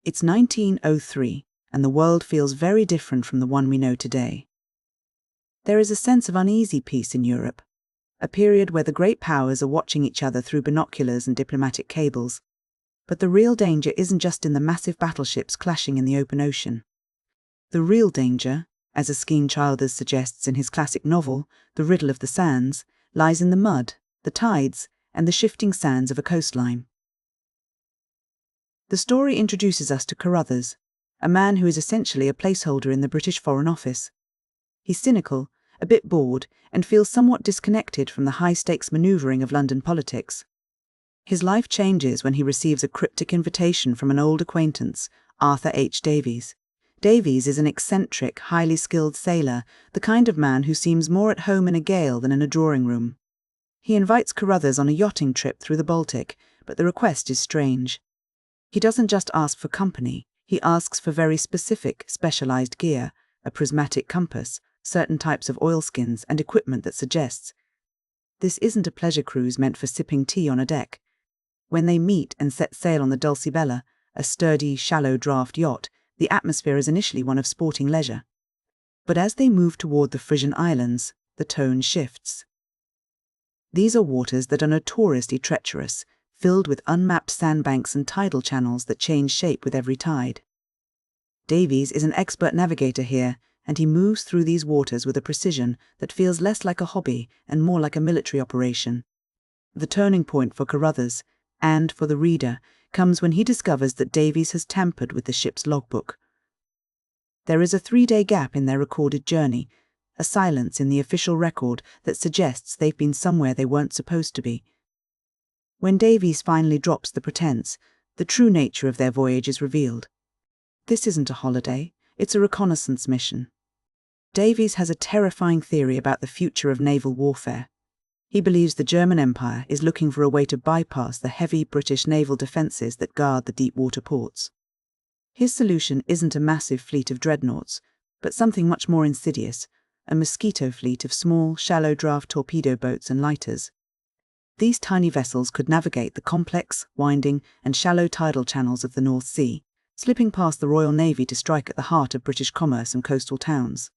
It's 1903, and the world feels very different from the one we know today. There is a sense of uneasy peace in Europe, a period where the great powers are watching each other through binoculars and diplomatic cables. But the real danger isn't just in the massive battleships clashing in the open ocean. The real danger, as Erskine Childers suggests in his classic novel, The Riddle of the Sands, lies in the mud, the tides, and the shifting sands of a coastline. The story introduces us to Carruthers, a man who is essentially a placeholder in the British Foreign Office. He's cynical, a bit bored, and feels somewhat disconnected from the high-stakes manoeuvring of London politics. His life changes when he receives a cryptic invitation from an old acquaintance, Arthur H. Davies. Davies is an eccentric, highly skilled sailor, the kind of man who seems more at home in a gale than in a drawing room. He invites Carruthers on a yachting trip through the Baltic, but the request is strange. He doesn't just ask for company, he asks for very specific, specialized gear, a prismatic compass, certain types of oilskins, and equipment that suggests this isn't a pleasure cruise meant for sipping tea on a deck. When they meet and set sail on the Dulcibella, a sturdy, shallow draft yacht, the atmosphere is initially one of sporting leisure. But as they move toward the Frisian Islands, the tone shifts. These are waters that are notoriously treacherous, filled with unmapped sandbanks and tidal channels that change shape with every tide. Davies is an expert navigator here, and he moves through these waters with a precision that feels less like a hobby and more like a military operation. The turning point for Carruthers, and for the reader, comes when he discovers that Davies has tampered with the ship's logbook. There is a 3-day gap in their recorded journey, a silence in the official record that suggests they've been somewhere they weren't supposed to be. When Davies finally drops the pretense, the true nature of their voyage is revealed. This isn't a holiday, it's a reconnaissance mission. Davies has a terrifying theory about the future of naval warfare. He believes the German Empire is looking for a way to bypass the heavy British naval defences that guard the deep water ports. His solution isn't a massive fleet of dreadnoughts, but something much more insidious, a mosquito fleet of small, shallow-draft torpedo boats and lighters. These tiny vessels could navigate the complex, winding, and shallow tidal channels of the North Sea, slipping past the Royal Navy to strike at the heart of British commerce and coastal towns.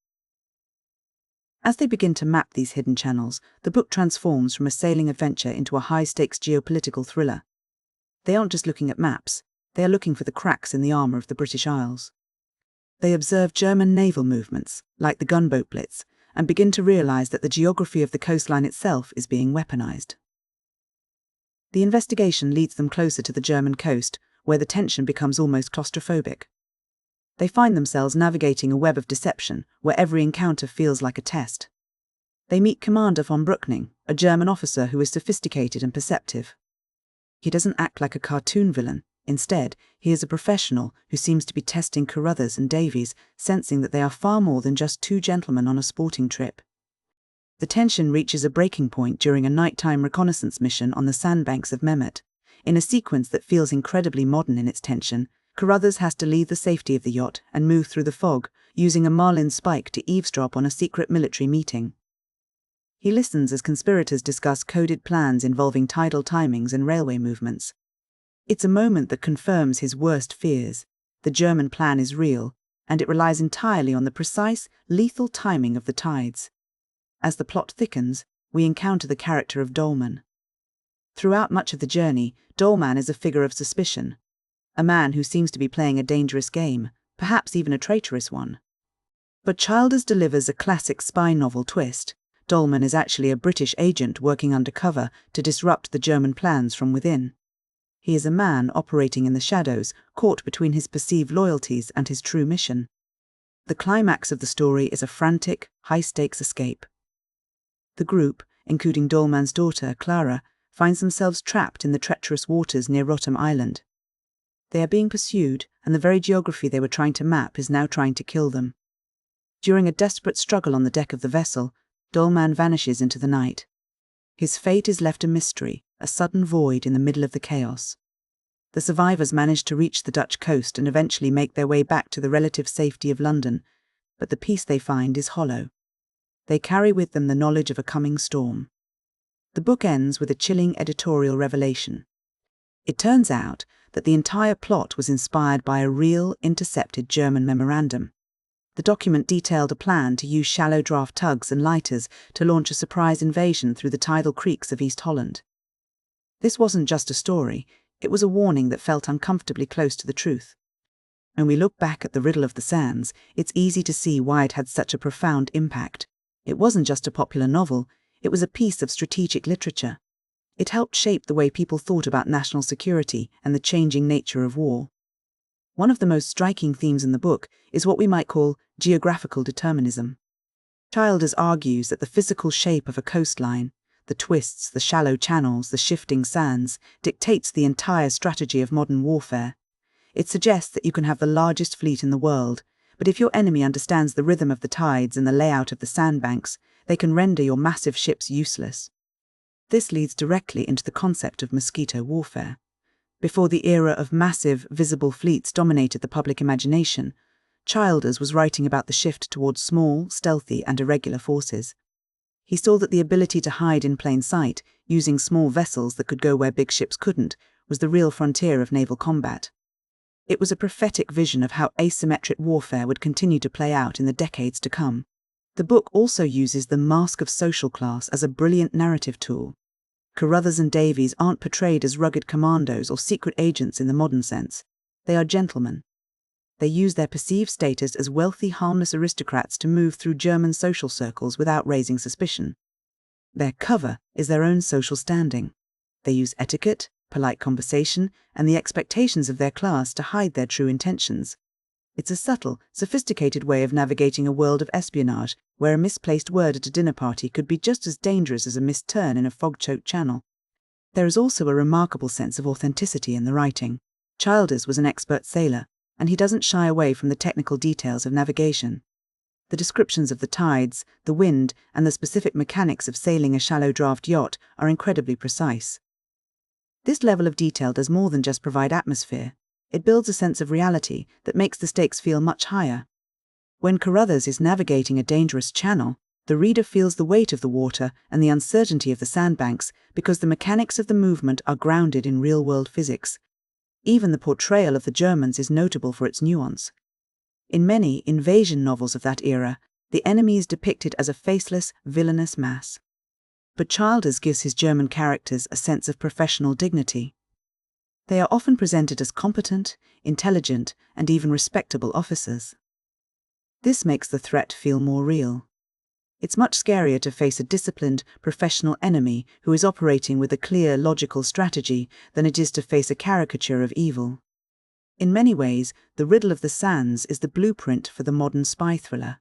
As they begin to map these hidden channels, the book transforms from a sailing adventure into a high-stakes geopolitical thriller. They aren't just looking at maps, they are looking for the cracks in the armour of the British Isles. They observe German naval movements, like the gunboat blitz, and begin to realise that the geography of the coastline itself is being weaponised. The investigation leads them closer to the German coast, where the tension becomes almost claustrophobic. They find themselves navigating a web of deception, where every encounter feels like a test. They meet Commander von Bruckning, a German officer who is sophisticated and perceptive. He doesn't act like a cartoon villain. Instead, he is a professional who seems to be testing Carruthers and Davies, sensing that they are far more than just two gentlemen on a sporting trip. The tension reaches a breaking point during a nighttime reconnaissance mission on the sandbanks of Mehmet. In a sequence that feels incredibly modern in its tension, Carruthers has to leave the safety of the yacht and move through the fog, using a marlin spike to eavesdrop on a secret military meeting. He listens as conspirators discuss coded plans involving tidal timings and railway movements. It's a moment that confirms his worst fears. The German plan is real, and it relies entirely on the precise, lethal timing of the tides. As the plot thickens, we encounter the character of Dolman. Throughout much of the journey, Dolman is a figure of suspicion, a man who seems to be playing a dangerous game, perhaps even a traitorous one. But Childers delivers a classic spy novel twist. Dolman is actually a British agent working undercover to disrupt the German plans from within. He is a man operating in the shadows, caught between his perceived loyalties and his true mission. The climax of the story is a frantic, high-stakes escape. The group, including Dolman's daughter, Clara, finds themselves trapped in the treacherous waters near Rotterdam Island. They are being pursued, and the very geography they were trying to map is now trying to kill them. During a desperate struggle on the deck of the vessel, Dolman vanishes into the night. His fate is left a mystery, a sudden void in the middle of the chaos. The survivors manage to reach the Dutch coast and eventually make their way back to the relative safety of London, but the peace they find is hollow. They carry with them the knowledge of a coming storm. The book ends with a chilling editorial revelation. It turns out that the entire plot was inspired by a real, intercepted German memorandum. The document detailed a plan to use shallow draft tugs and lighters to launch a surprise invasion through the tidal creeks of East Holland. This wasn't just a story, it was a warning that felt uncomfortably close to the truth. When we look back at the Riddle of the Sands, it's easy to see why it had such a profound impact. It wasn't just a popular novel, it was a piece of strategic literature. It helped shape the way people thought about national security and the changing nature of war. One of the most striking themes in the book is what we might call geographical determinism. Childers argues that the physical shape of a coastline, the twists, the shallow channels, the shifting sands, dictates the entire strategy of modern warfare. It suggests that you can have the largest fleet in the world, but if your enemy understands the rhythm of the tides and the layout of the sandbanks, they can render your massive ships useless. This leads directly into the concept of mosquito warfare. Before the era of massive, visible fleets dominated the public imagination, Childers was writing about the shift towards small, stealthy, and irregular forces. He saw that the ability to hide in plain sight, using small vessels that could go where big ships couldn't, was the real frontier of naval combat. It was a prophetic vision of how asymmetric warfare would continue to play out in the decades to come. The book also uses the mask of social class as a brilliant narrative tool. Carruthers and Davies aren't portrayed as rugged commandos or secret agents in the modern sense. They are gentlemen. They use their perceived status as wealthy, harmless aristocrats to move through German social circles without raising suspicion. Their cover is their own social standing. They use etiquette, polite conversation, and the expectations of their class to hide their true intentions. It's a subtle, sophisticated way of navigating a world of espionage, where a misplaced word at a dinner party could be just as dangerous as a missed turn in a fog-choked channel. There is also a remarkable sense of authenticity in the writing. Childers was an expert sailor, and he doesn't shy away from the technical details of navigation. The descriptions of the tides, the wind, and the specific mechanics of sailing a shallow-draft yacht are incredibly precise. This level of detail does more than just provide atmosphere. It builds a sense of reality that makes the stakes feel much higher. When Carruthers is navigating a dangerous channel, the reader feels the weight of the water and the uncertainty of the sandbanks because the mechanics of the movement are grounded in real-world physics. Even the portrayal of the Germans is notable for its nuance. In many invasion novels of that era, the enemy is depicted as a faceless, villainous mass. But Childers gives his German characters a sense of professional dignity. They are often presented as competent, intelligent, and even respectable officers. This makes the threat feel more real. It's much scarier to face a disciplined, professional enemy who is operating with a clear, logical strategy than it is to face a caricature of evil. In many ways, The Riddle of the Sands is the blueprint for the modern spy thriller.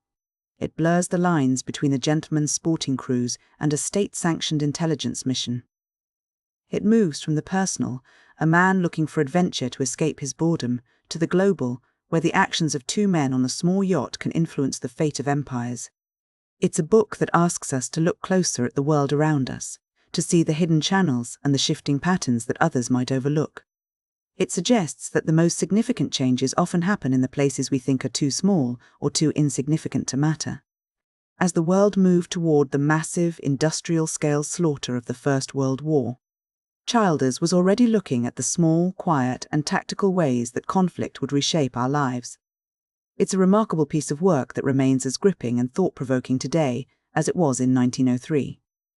It blurs the lines between a gentleman's sporting cruise and a state-sanctioned intelligence mission. It moves from the personal, a man looking for adventure to escape his boredom, to the global, where the actions of two men on a small yacht can influence the fate of empires. It's a book that asks us to look closer at the world around us, to see the hidden channels and the shifting patterns that others might overlook. It suggests that the most significant changes often happen in the places we think are too small or too insignificant to matter. As the world moved toward the massive, industrial-scale slaughter of the First World War, Childers was already looking at the small, quiet, and tactical ways that conflict would reshape our lives. It's a remarkable piece of work that remains as gripping and thought-provoking today as it was in 1903.